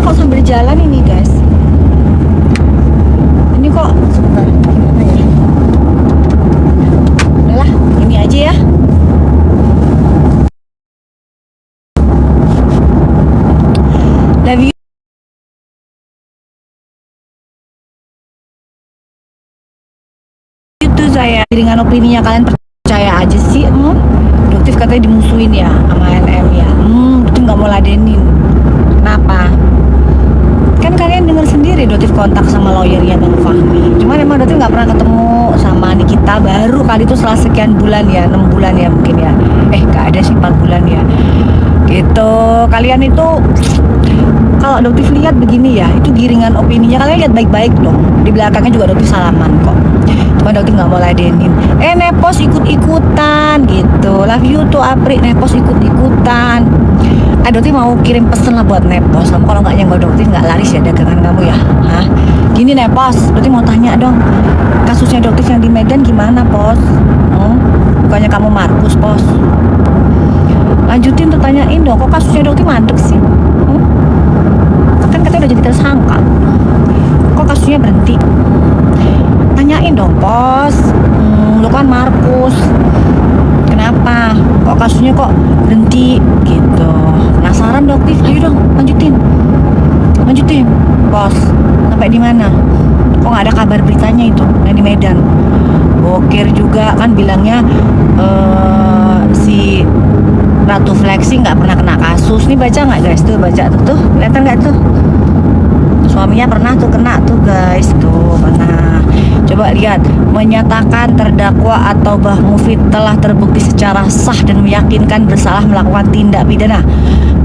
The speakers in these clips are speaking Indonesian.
kok sambil jalan ini guys. Ini kok sebentar, gimana ya? Udahlah, ini aja ya. Love you. Itu saya dengan opininya, kalian percaya aja sih. Doktif katanya dimusuhin ya sama NM ya. Itu nggak mau ladenin. Kenapa? Kan kalian dengar sendiri Doktif kontak sama lawyernya Bang Fahmi. Cuman emang Doktif nggak pernah ketemu sama Nikita, baru kali itu setelah sekian bulan ya, 6 bulan ya mungkin ya. Nggak ada sih, 4 bulan ya. Gitu. Kalian itu kalau Doktif lihat begini ya, itu giringan opininya, kalian lihat baik-baik dong. Di belakangnya juga Doktif salaman kok. Cuma Doktif nggak mau ladenin. Nepos ikut-ikutan gitu. Love you to Apri, Nepos ikut-ikutan. Doktif mau kirim pesen lah buat Nepos. Kamu kalau nggak nyenggol Doktif nggak laris ya dagangan kamu ya. Hah? Gini Nepos, Doktif mau tanya dong. Kasusnya Doktif yang di Medan gimana, Pos? Bukannya kamu Markus, Pos? Lanjutin tuh, tanyain dong. Kok kasusnya Doktif mandek sih? Kan katanya udah jadi tersangka. Kok kasusnya berhenti? Tanyain dong, Pos. Lu kan Markus. Kenapa? Kok kasusnya kok berhenti gitu? Penasaran Doktif, ayo dong lanjutin, Pos. Sampai di mana? Kok nggak ada kabar beritanya itu yang di Medan? Bokir juga kan bilangnya si Ratu Flexi nggak pernah kena kasus. Nih baca nggak guys? Tuh baca tuh, kelihatan nggak tuh? Suaminya pernah tuh kena tuh guys, tuh mana? Coba lihat, menyatakan terdakwa atau Bah Mufid telah terbukti secara sah dan meyakinkan bersalah melakukan tindak pidana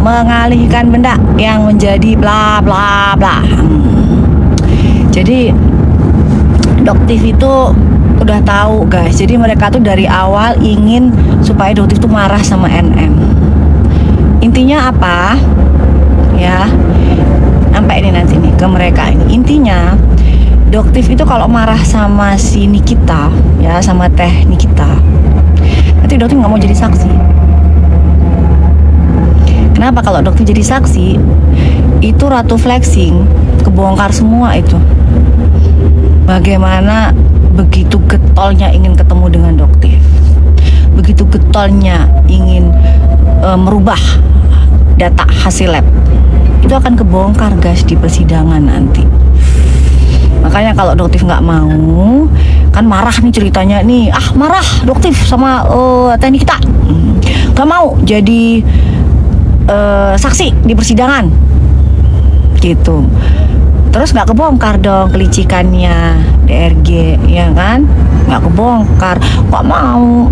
mengalihkan benda yang menjadi bla bla bla. Jadi Doktif itu udah tahu guys. Jadi mereka tuh dari awal ingin supaya Doktif tuh marah sama NM. Intinya apa? Ya, sampai ini nanti nih ke mereka ini. Intinya Doktif itu kalau marah sama si Nikita ya, sama Teh Nikita, nanti Doktif nggak mau jadi saksi. Kenapa? Kalau Doktif jadi saksi, itu Ratu Flexing kebongkar semua itu. Bagaimana begitu getolnya ingin ketemu dengan Doktif, begitu getolnya ingin merubah data hasil lab, itu akan kebongkar guys di persidangan nanti. Makanya kalau Doktif nggak mau, kan marah nih ceritanya nih, marah Doktif sama Teh Nikita, nggak mau jadi saksi di persidangan gitu. Terus nggak kebongkar dong kelicikannya DRG, ya kan? Nggak kebongkar, kok mau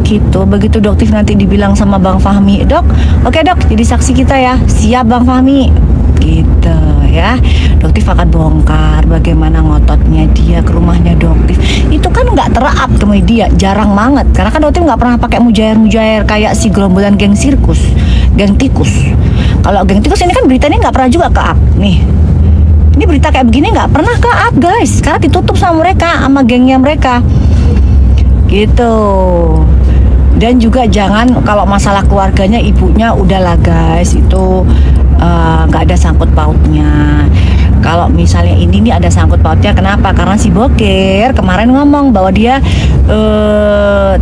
gitu. Begitu Doktif nanti dibilang sama Bang Fahmi, Dok, oke Dok, jadi saksi kita ya, siap Bang Fahmi gitu ya. Doktif akan bongkar bagaimana ngototnya dia ke rumahnya Doktif. Itu kan nggak terap ke media, jarang banget, karena kan Doktif nggak pernah pakai mujair-mujair kayak si gerombolan geng sirkus, geng tikus. Kalau geng tikus ini kan beritanya nggak pernah juga ke up nih. Ini berita kayak begini nggak pernah ke up guys, karena ditutup sama mereka, sama gengnya mereka gitu. Dan juga jangan kalau masalah keluarganya, ibunya udahlah guys, itu nggak ada sangkut pautnya. Kalau misalnya ini nih ada sangkut pautnya, kenapa? Karena si Bokir kemarin ngomong bahwa dia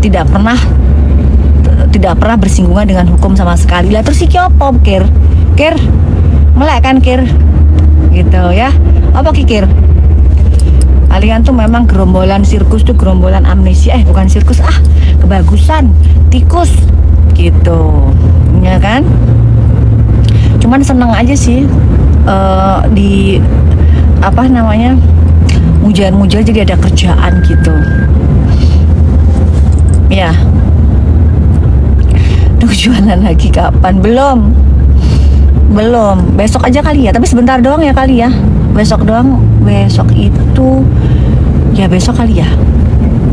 tidak pernah bersinggungan dengan hukum sama sekali. Lah terus si Kyopo Kir melek kan Kir gitu ya. Apa Kikir? Kalian tuh memang gerombolan sirkus tuh, gerombolan amnesia, bukan sirkus, kebagusan tikus gitu ya kan. Cuman seneng aja sih di apa namanya, mujair-mujair jadi ada kerjaan gitu ya. Tuh jualan lagi kapan? Belum, besok aja kali ya, tapi sebentar doang ya kali ya, besok doang. Besok itu ya besok kali ya,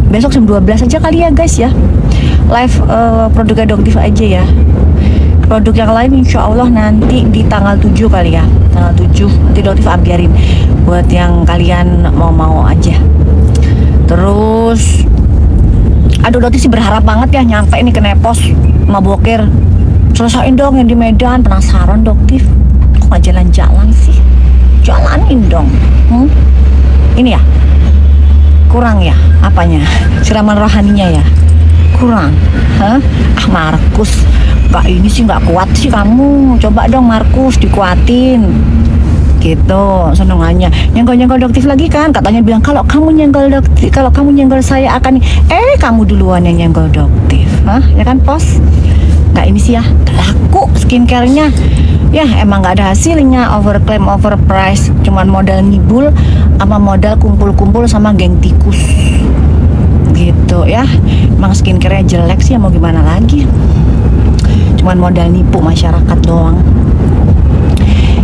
besok jam 12 aja kali ya guys ya, live produk Doktif aja ya. Produk yang lain insya Allah nanti di tanggal 7 kali ya, tanggal 7 nanti Doktif biarin buat yang kalian mau aja. Terus Doktif sih berharap banget ya nyampe ini ke Nepos sama Bokir, selesain dong yang di Medan. Penasaran Doktif, kok gak jalan-jalan sih? diapain dong? Ini ya kurang ya apanya, siraman rohaninya ya kurang. Markus, Kak ini sih nggak kuat sih kamu, coba dong Markus dikuatin gitu. Senengannya nyenggol doktif lagi kan, katanya bilang kalau kamu nyenggol saya akan kamu duluan yang nyenggol doktif. Ya kan pos, nggak ini sih ya laku skincare-nya ya, emang nggak ada hasilnya, overclaim overprice, cuman modal ngibul sama modal kumpul-kumpul sama geng tikus gitu ya. Emang skincare-nya jelek sih, mau gimana lagi, cuman modal nipu masyarakat doang.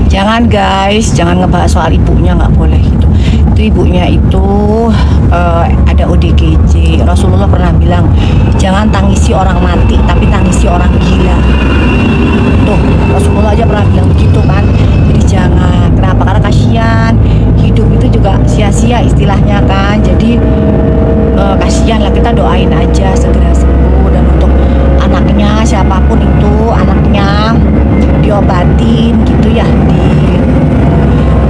Jangan guys, jangan ngebahas soal ibunya, nggak boleh gitu. Itu ibunya itu ada ODGJ. Rasulullah pernah bilang, jangan tangisi orang mati, tapi tangisi orang gila. Tuh, Rasulullah aja pernah bilang begitu kan. Jadi jangan, kenapa? Karena kasihan, hidup itu juga sia-sia istilahnya kan. Jadi kasihan lah, kita doain aja segera sembuh. Dan untuk anaknya, siapapun itu anaknya, diobatin gitu ya,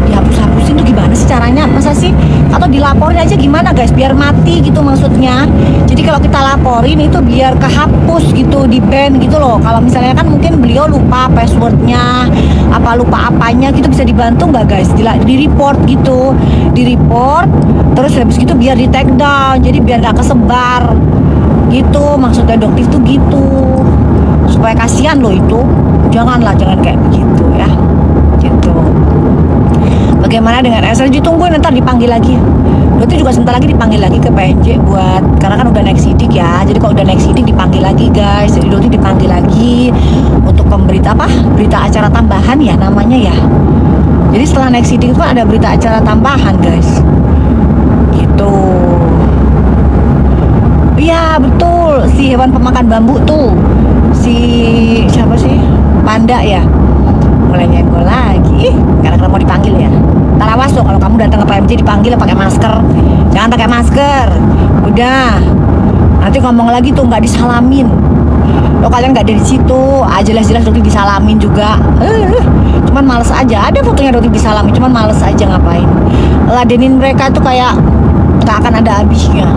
dihapus-hapusin tuh gimana sih caranya? Masa sih? Atau dilaporin aja gimana guys, biar mati gitu maksudnya. Jadi kalau kita laporin itu biar kehapus gitu, di ban gitu loh. Kalau misalnya kan mungkin beliau lupa passwordnya, apa lupa apanya gitu, bisa dibantu nggak guys? Di report gitu, di report, terus habis gitu biar di take down, jadi biar nggak kesebar gitu. Maksudnya doktif tuh gitu, supaya kasihan loh itu. Jangan kayak begitu ya gitu. Bagaimana dengan SRJ? Tungguin ntar dipanggil lagi. Dokter juga sebentar lagi dipanggil lagi ke PNJ buat, karena kan udah naik sidik ya. Jadi kalau udah naik sidik dipanggil lagi guys. Jadi dokter dipanggil lagi untuk berita acara tambahan ya namanya ya. Jadi setelah naik sidik itu ada berita acara tambahan guys gitu. Iya betul, si hewan pemakan bambu tuh, si siapa sih, panda ya, mulai nyenggol lagi karena mau dipanggil ya. Ntar awas tuh kalau kamu datang ke PMJ dipanggil pakai masker, jangan pakai masker. Udah, nanti ngomong lagi tuh nggak disalamin. Lo kalian nggak dari situ, jelas-jelas dokter disalamin juga. Cuman males aja, ada fotonya dokter disalamin, cuman males aja ngapain. Ladenin mereka tuh kayak nggak akan ada habisnya.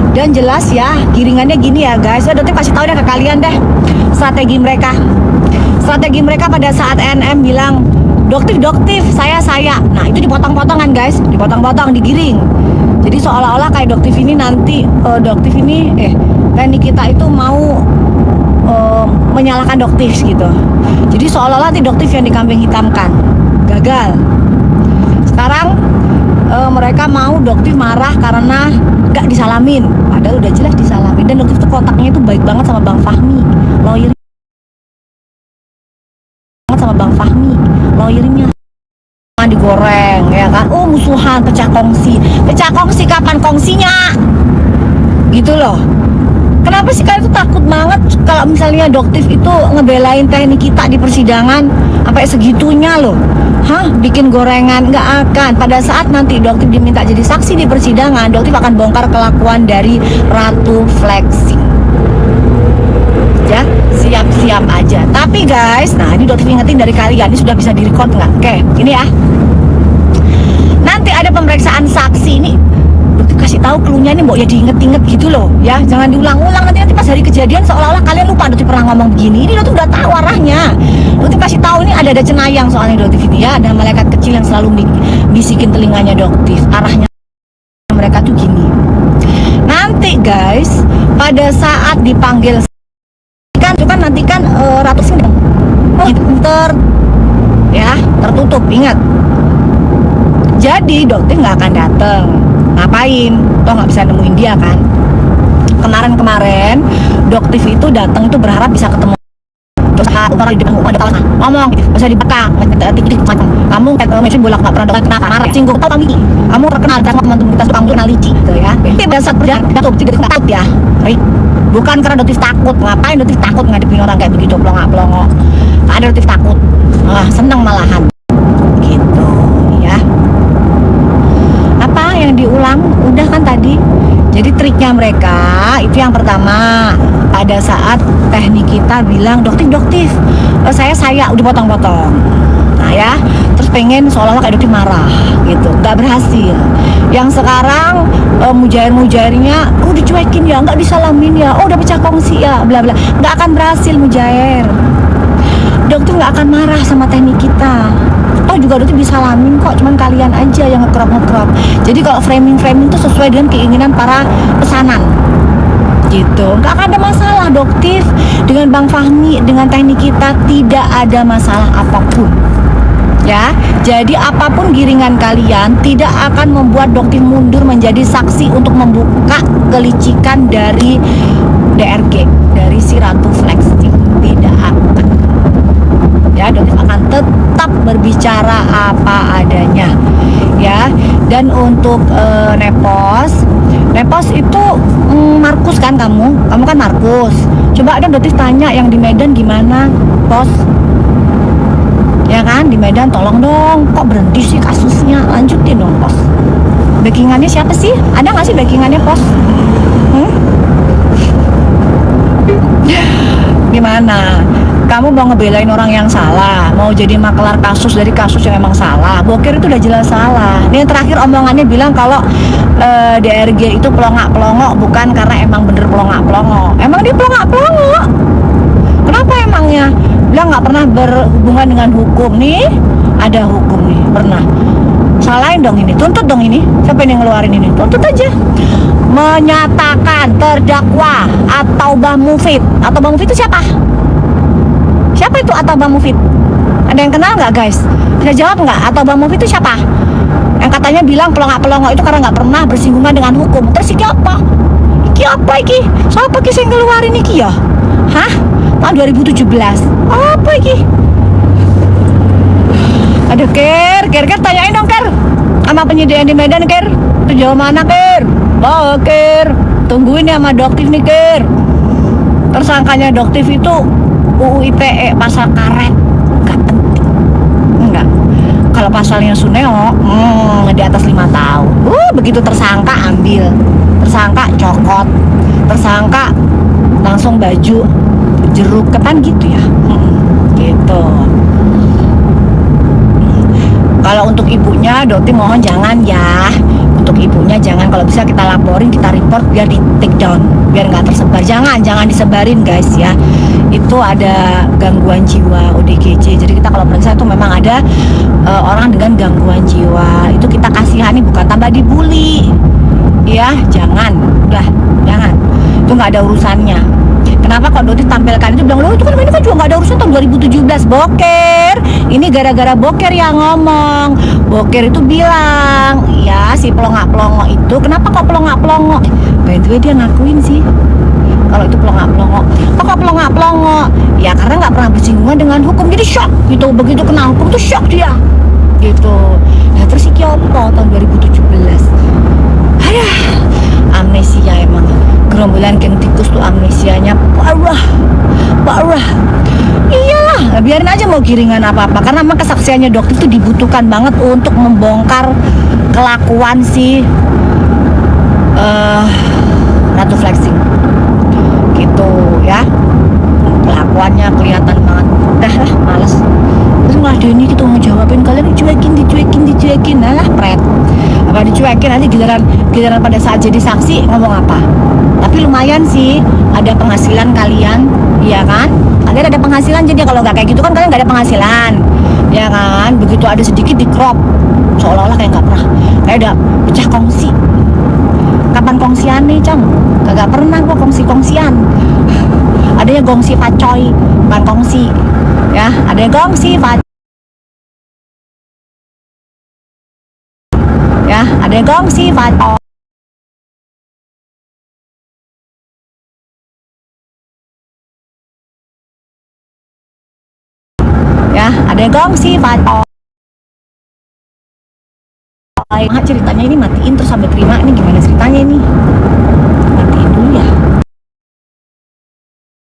Dan jelas ya, giringannya gini ya guys. Dokter kasih tahu deh ke kalian deh strategi mereka. Strategi mereka pada saat NM bilang doktif saya. Nah itu dipotong-potongan guys, dipotong-potong, digiring. Jadi seolah-olah kayak doktif ini nanti teknik kita itu mau menyalahkan doktif gitu. Jadi seolah-olah nanti doktif yang dikambing hitamkan. Gagal. Sekarang mereka mau doktif marah karena gak disalamin, padahal udah jelas disalamin. Dan doktif tuh kontaknya itu baik banget sama Bang Fahmi, lawyer sama Bang Fahmi, lawyernya. Digoreng ya kan, musuhan, pecah kongsi kapan kongsinya gitu loh. Kenapa sih kalian tuh takut banget kalau misalnya doktif itu ngebelain teknik kita di persidangan sampai segitunya loh? Bikin gorengan? Nggak akan. Pada saat nanti doktif diminta jadi saksi di persidangan, doktif akan bongkar kelakuan dari Ratu Flexing. Ya, siap-siap aja. Tapi guys, nah ini doktif ingetin dari kalian, ini sudah bisa direcord nggak? Oke, ini ya. Nanti ada pemeriksaan saksi ini. Doktif kasih tahu cluenya ini, mau ya diinget-inget gitu loh, ya. Jangan diulang-ulang nanti pas hari kejadian seolah-olah kalian lupa doktif pernah ngomong begini. Ini doktif udah tahu arahnya. Doktif kasih tahu ini ada cenayang soalnya doktif ini ya, ada malaikat kecil yang selalu bisikin telinganya doktif. Arahnya mereka tuh gini. Nanti guys, pada saat dipanggil nanti kan Ratu sini tertutup, ingat. Jadi dokter nggak akan dateng, ngapain? Toh nggak bisa nemuin dia kan. Kemarin doktif itu datang itu berharap bisa ketemu. Terus orang di depan ngomong, bisa di belakang, kamu mesin bolak nggak pernah datang, kenapa marah? Singgung, tahu kamu terkenal sama teman-teman kita suka kenal licik gitu ya. Tapi pada saat perjalanan doktif tidak takut ya. Bukan karena doktif takut, ngapain doktif takut ngadepin orang kayak begitu pelongo-pelongo. Ada doktif takut, seneng malahan gitu ya. Apa yang diulang udah kan tadi. Jadi triknya mereka itu yang pertama, pada saat teknik kita bilang doktif saya udah potong-potong. Nah ya, terus pengen seolah-olah kayak dokter marah gitu, nggak berhasil. Yang sekarang mujair-mujairnya dicuekin ya, nggak disalamin ya, udah pecah kongsi ya, bla bla, nggak akan berhasil mujair. Dokter nggak akan marah sama teknik kita. Oh juga dokter bisa salamin kok, cuman kalian aja yang ngekrop. Jadi kalau framing itu sesuai dengan keinginan para pesanan gitu, nggak akan ada masalah. Dokter dengan Bang Fahmi, dengan teknik kita tidak ada masalah apapun ya. Jadi apapun giringan kalian tidak akan membuat dokter mundur menjadi saksi untuk membuka kelicikan dari DRG, dari si Ratu Flexing. Tidak akan ya, dokter akan tetap berbicara apa adanya ya. Dan untuk Nepos itu Markus kan, kamu kan Markus. Coba ada dokter tanya yang di Medan gimana, Pos? Ya kan, di Medan tolong dong, kok berhenti sih kasusnya, lanjutin dong, Pos. Backingannya siapa sih? Ada nggak sih backingannya, Pos? Gimana? Kamu mau ngebelain orang yang salah, mau jadi makelar kasus dari kasus yang emang salah. Boker itu udah jelas salah. Ini yang terakhir omongannya bilang kalau DRG itu pelongak-pelongok, bukan karena emang bener pelongak-pelongok. Emang dia pelongak-pelongok. Kenapa emangnya? Bilang nggak pernah berhubungan dengan hukum. Nih ada hukum nih, pernah. Salahin dong ini, tuntut dong ini. Siapa yang ngeluarin ini? Tuntut aja. Menyatakan terdakwa atau Bang Mufid. Atau Bang Mufid itu siapa? Siapa itu atau Bang Mufid? Ada yang kenal nggak, guys? Bisa jawab nggak? Atau Bang Mufid itu siapa? Yang katanya bilang pelongak-pelongok itu karena nggak pernah bersinggungan dengan hukum. Terus iki apa? Iki apa iki? Siapa ki yang ngeluarin iki ya? Hah? Tahun 2017. Apa iki? Aduh, Ker, tanyain dong, Ker. Sama penyidikan di Medan, Ker. Sejauh mana, Ker? Bawa, Ker. Tungguin ya sama Doktif nih, Ker. Tersangkanya Doktif itu UU ITE pasal karet. Nggak penting. Enggak. Kalau pasalnya Suneo, di atas 5 tahun. Begitu tersangka ambil. Tersangka cokot. Tersangka langsung baju jeruk, kan gitu ya. Gitu. Kalau untuk ibunya, Doti mohon jangan ya. Untuk ibunya jangan, kalau bisa kita laporin, kita report biar di take down, biar nggak tersebar. Jangan disebarin, guys ya. Itu ada gangguan jiwa ODGJ. Jadi kita kalau periksa itu memang ada orang dengan gangguan jiwa. Itu kita kasihani, bukan tambah dibully. Ya, jangan. Udah, jangan. Itu nggak ada urusannya. Kenapa kok Dodi tampilkan itu, bilang, loh itu kan ini kan juga nggak ada urusan tahun 2017. Boker, ini gara-gara Boker yang ngomong. Boker itu bilang, ya si pelongak-pelongok itu, kenapa kok pelongak-pelongok? By the way dia ngakuin sih kalau itu pelongak-pelongok. Kok pelongak-pelongok? Ya karena nggak pernah bersinggungan dengan hukum, jadi shock gitu. Begitu kena hukum tuh shock dia gitu. Nah terus iki apa tahun 2017? Aduh, amnesia emang. Gerombolan geng tikus tuh amnesianya parah. Iyalah, biarin aja mau giringan apa-apa, karena memang kesaksiannya dokter itu dibutuhkan banget untuk membongkar kelakuan si Ratu Flexing gitu ya. Kelakuannya kelihatan banget. Udah lah, males. Terus malah Denny gitu ngejawabin, kalian dicuekin. Nah pret, apa dicuekin, nanti giliran pada saat jadi saksi ngomong apa. Tapi lumayan sih, ada penghasilan kalian, ya kan? Kalian ada penghasilan, jadi kalau nggak kayak gitu kan kalian nggak ada penghasilan, ya kan? Begitu ada sedikit di crop, seolah-olah kayak nggak pernah, kayak udah pecah kongsi. Kapan kongsian nih, Cong? Kagak pernah kok kongsi-kongsian. Adanya gongsi pacoy, bukan kongsi, ya? Adanya gongsi pacoy. Ya, adanya gongsi pacoy. Ada gongsi pacoy. Ceritanya ini matiin terus sampai terima, ini gimana ceritanya ini?